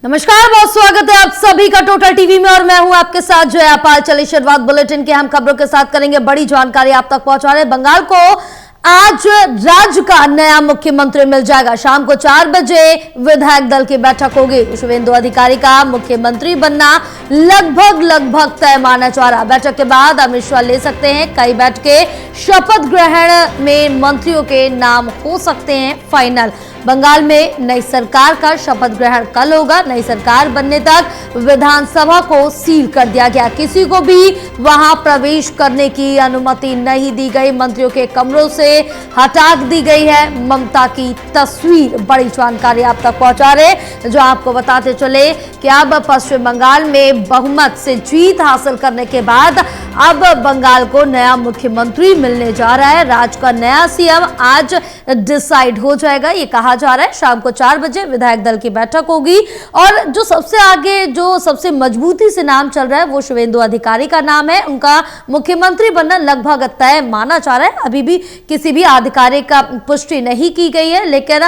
नमस्कार, बहुत स्वागत है आप सभी का टोटल टीवी में और मैं हूं आपके साथ जया पाल। चलिए शुरुआत बुलेटिन के हम खबरों के साथ करेंगे। बड़ी जानकारी आप तक पहुंचा रहे। बंगाल को आज राज्य का नया मुख्यमंत्री मिल जाएगा। शाम को 4 बजे विधायक दल की बैठक होगी। शुवेंदु अधिकारी का मुख्यमंत्री बनना लगभग तय माना जा रहा। बैठक के बाद अमित शाह ले सकते हैं कई बैठकें। शपथ ग्रहण में मंत्रियों के नाम हो सकते हैं फाइनल। बंगाल में नई सरकार का शपथ ग्रहण कल होगा। नई सरकार बनने तक विधानसभा को सील कर दिया गया। किसी को भी वहां प्रवेश करने की अनुमति नहीं दी गई। मंत्रियों के कमरों से हटा दी गई है ममता की तस्वीर। बड़ी जानकारी आप तक पहुंचा रहे, जो आपको बताते चले कि अब पश्चिम बंगाल में बहुमत से जीत हासिल करने के बाद अब बंगाल को नया मुख्यमंत्री मिलने जा रहा है। राज्य का नया सीएम आज डिसाइड हो जाएगा, ये कहा जा रहा है। शाम को 4 बजे विधायक दल की बैठक होगी और जो सबसे आगे, जो सबसे मजबूती से नाम चल रहा है वो शुवेंदु अधिकारी का नाम है। उनका मुख्यमंत्री बनना लगभग तय माना जा रहा है। अभी भी किसी भी आधिकारिक का पुष्टि नहीं की गई है, लेकिन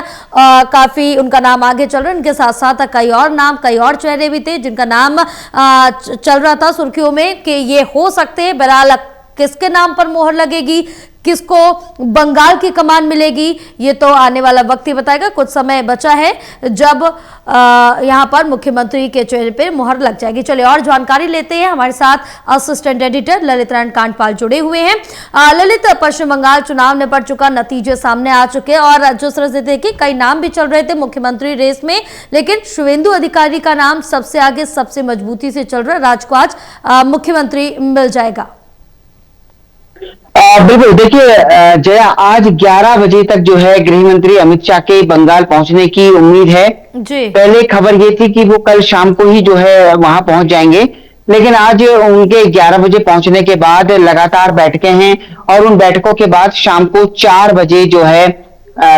काफी उनका नाम आगे चल रहा है। उनके साथ साथ कई और नाम, कई और चेहरे भी थे जिनका नाम चल रहा था सुर्खियों में कि ये हो सकते हैं। बहरहाल किसके नाम पर मोहर लगेगी, किसको बंगाल की कमान मिलेगी, ये तो आने वाला वक्त ही बताएगा। कुछ समय बचा है जब यहां पर मुख्यमंत्री के चेहरे पर मोहर लग जाएगी। चलिए और जानकारी लेते हैं। हमारे साथ असिस्टेंट एडिटर ललित नारायण कांडपाल जुड़े हुए हैं। ललित, पश्चिम बंगाल चुनाव निपट चुका, नतीजे सामने आ चुके और जिस तरह से देखिए कई नाम भी चल रहे थे मुख्यमंत्री रेस में, लेकिन शुवेंदु अधिकारी का नाम सबसे आगे, सबसे मजबूती से चल रहा है। राज्य को आज मुख्यमंत्री मिल जाएगा। बिल्कुल, देखिए जया, आज 11 बजे तक जो है गृह मंत्री अमित शाह के बंगाल पहुंचने की उम्मीद है जी। पहले खबर ये थी कि वो कल शाम को ही जो है वहां पहुंच जाएंगे, लेकिन आज उनके 11 बजे पहुंचने के बाद लगातार बैठकें हैं और उन बैठकों के बाद शाम को 4 बजे जो है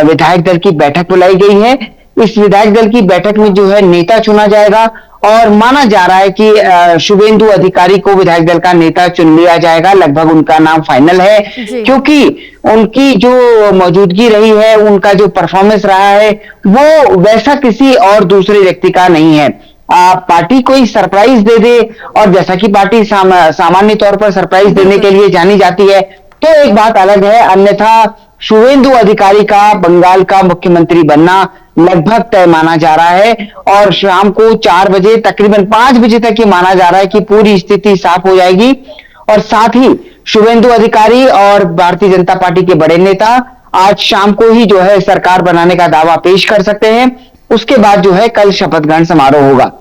विधायक दल की बैठक बुलाई गई है। इस विधायक दल की बैठक में जो है नेता चुना जाएगा और माना जा रहा है कि शुवेंदु अधिकारी को विधायक दल का नेता चुन लिया जाएगा। लगभग उनका नाम फाइनल है, क्योंकि उनकी जो मौजूदगी रही है, उनका जो परफॉर्मेंस रहा है, वो वैसा किसी और दूसरे व्यक्ति का नहीं है। पार्टी कोई सरप्राइज दे दे, और जैसा कि पार्टी सामान्य तौर पर सरप्राइज देने के लिए जानी जाती है, तो एक बात अलग है। अन्यथा शुवेंदु अधिकारी का बंगाल का मुख्यमंत्री बनना लगभग तय माना जा रहा है और शाम को 4 बजे, तकरीबन 5 बजे तक ये माना जा रहा है कि पूरी स्थिति साफ हो जाएगी और साथ ही शुवेंदु अधिकारी और भारतीय जनता पार्टी के बड़े नेता आज शाम को ही जो है सरकार बनाने का दावा पेश कर सकते हैं। उसके बाद जो है कल शपथ ग्रहण समारोह होगा।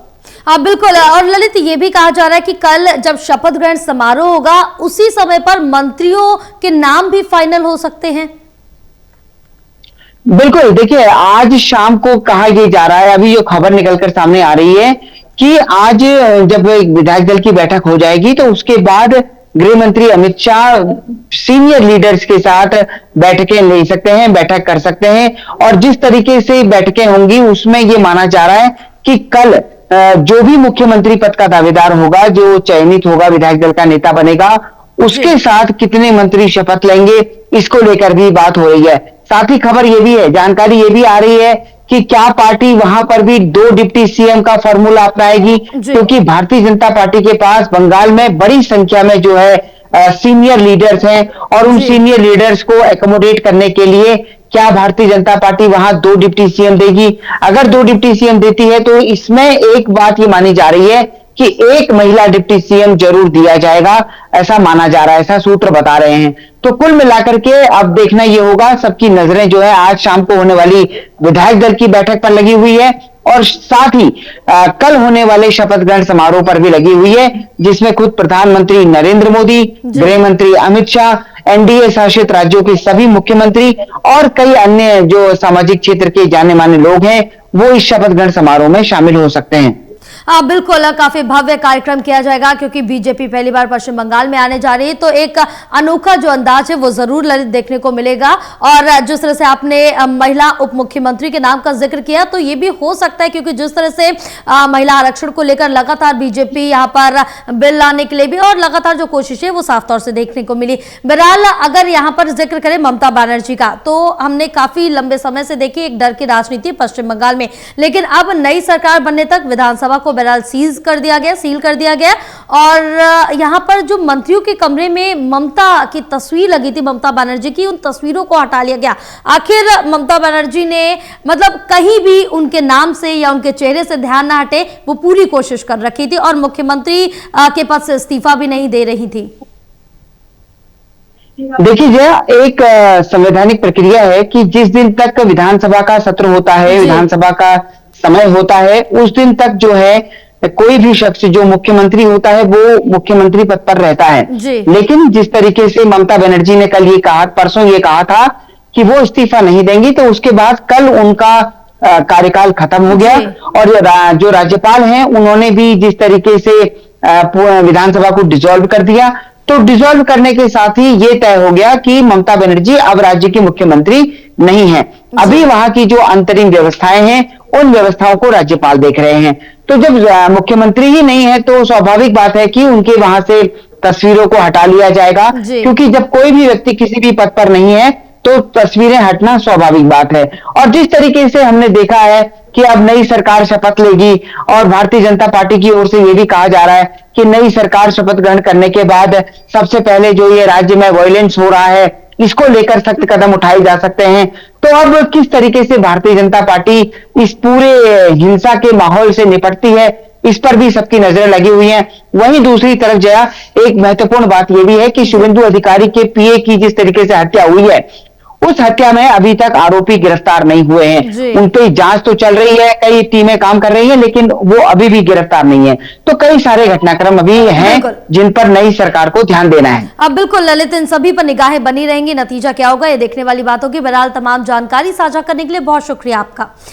बिल्कुल, और ललित ये भी कहा जा रहा है कि कल जब शपथ ग्रहण समारोह होगा उसी समय पर मंत्रियों के नाम भी फाइनल हो सकते हैं। बिल्कुल, देखिए आज शाम को कहा यह जा रहा है, अभी जो खबर निकलकर सामने आ रही है कि आज जब विधायक दल की बैठक हो जाएगी तो उसके बाद गृह मंत्री अमित शाह सीनियर लीडर्स के साथ बैठकें ले सकते हैं, बैठक कर सकते हैं। और जिस तरीके से बैठकें होंगी उसमें यह माना जा रहा है कि कल जो भी मुख्यमंत्री पद का दावेदार होगा, जो चयनित होगा, विधायक दल का नेता बनेगा, उसके साथ कितने मंत्री शपथ लेंगे, इसको लेकर भी बात हो रही है। साथ ही खबर ये भी है, जानकारी ये भी आ रही है कि क्या पार्टी वहां पर भी 2 डिप्टी सीएम का फॉर्मूला अपनाएगी, क्योंकि भारतीय जनता पार्टी के पास बंगाल में बड़ी संख्या में जो है सीनियर लीडर्स हैं और उन सीनियर लीडर्स को एकोमोडेट करने के लिए क्या भारतीय जनता पार्टी वहां 2 डिप्टी सीएम देगी। अगर 2 डिप्टी सीएम देती है तो इसमें एक बात ये मानी जा रही है कि एक महिला डिप्टी सीएम जरूर दिया जाएगा, ऐसा माना जा रहा है, ऐसा सूत्र बता रहे हैं। तो कुल मिलाकर के अब देखना यह होगा, सबकी नजरें जो है आज शाम को होने वाली विधायक दल की बैठक पर लगी हुई है और साथ ही कल होने वाले शपथ ग्रहण समारोह पर भी लगी हुई है, जिसमें खुद प्रधानमंत्री नरेंद्र मोदी, गृह मंत्री अमित शाह, एनडीए शासित राज्यों के सभी मुख्यमंत्री और कई अन्य जो सामाजिक क्षेत्र के जाने माने लोग हैं वो इस शपथ ग्रहण समारोह में शामिल हो सकते हैं। बिल्कुल काफी भव्य कार्यक्रम किया जाएगा क्योंकि बीजेपी पहली बार पश्चिम बंगाल में आने जा रही है, तो एक अनोखा जो अंदाज है वो जरूर ललित देखने को मिलेगा। और जिस तरह से आपने महिला उप मुख्यमंत्री के नाम का जिक्र किया, तो ये भी हो सकता है क्योंकि जिस तरह से महिला आरक्षण को लेकर लगातार बीजेपी यहाँ पर बिल लाने के लिए भी और लगातार जो कोशिश है वो साफ तौर से देखने को मिली। बहरहाल अगर यहाँ पर जिक्र करें ममता बनर्जी का, तो हमने काफी लंबे समय से देखी एक डर की राजनीति पश्चिम बंगाल में, लेकिन अब नई सरकार बनने तक विधानसभा को बहरहाल सील कर दिया गया और यहाँ पर जो मंत्रियों के कमरे में ममता की तस्वीर लगी थी, ममता बनर्जी की, उन तस्वीरों को हटा लिया गया। आखिर ममता बनर्जी ने मतलब कहीं भी उनके नाम से या उनके चेहरे से ध्यान ना हटे, वो पूरी कोशिश कर रखी थी और मुख्यमंत्री के पद से इस्तीफा भी नहीं दे रही थी। देखिए जया, एक संवैधानिक प्रक्रिया है कि जिस दिन तक विधानसभा का सत्र होता है, विधानसभा का समय होता है, उस दिन तक जो है कोई भी शख्स जो मुख्यमंत्री होता है वो मुख्यमंत्री पद पर रहता है। लेकिन जिस तरीके से ममता बनर्जी ने कल ये कहा, परसों ये कहा था कि वो इस्तीफा नहीं देंगी, तो उसके बाद कल उनका कार्यकाल खत्म हो गया और जो राज्यपाल हैं उन्होंने भी जिस तरीके से विधानसभा को डिसॉल्व कर दिया, तो डिसॉल्व करने के साथ ही ये तय हो गया कि ममता बनर्जी अब राज्य की मुख्यमंत्री नहीं है। अभी वहां की जो अंतरिम व्यवस्थाएं हैं उन व्यवस्थाओं को राज्यपाल देख रहे हैं। तो जब मुख्यमंत्री ही नहीं है तो स्वाभाविक बात है कि उनके वहां से तस्वीरों को हटा लिया जाएगा, क्योंकि जब कोई भी व्यक्ति किसी भी पद पर नहीं है तो तस्वीरें हटना स्वाभाविक बात है। और जिस तरीके से हमने देखा है कि अब नई सरकार शपथ लेगी और भारतीय जनता पार्टी की ओर से यह भी कहा जा रहा है कि नई सरकार शपथ ग्रहण करने के बाद सबसे पहले जो ये राज्य में वायलेंस हो रहा है इसको लेकर सख्त कदम उठाए जा सकते हैं। तो अब किस तरीके से भारतीय जनता पार्टी इस पूरे हिंसा के माहौल से निपटती है, इस पर भी सबकी नजरें लगी हुई हैं। वहीं दूसरी तरफ जया, एक महत्वपूर्ण बात यह भी है कि शुभेंदु अधिकारी के पीए की जिस तरीके से हत्या हुई है, उस हत्या में अभी तक आरोपी गिरफ्तार नहीं हुए हैं। उन पे जांच तो चल रही है, कई टीमें काम कर रही हैं, लेकिन वो अभी भी गिरफ्तार नहीं है। तो कई सारे घटनाक्रम अभी हैं जिन पर नई सरकार को ध्यान देना है। अब बिल्कुल ललित, इन सभी पर निगाहें बनी रहेंगी, नतीजा क्या होगा ये देखने वाली बात होगी। बहरहाल तमाम जानकारी साझा करने के लिए बहुत शुक्रिया आपका।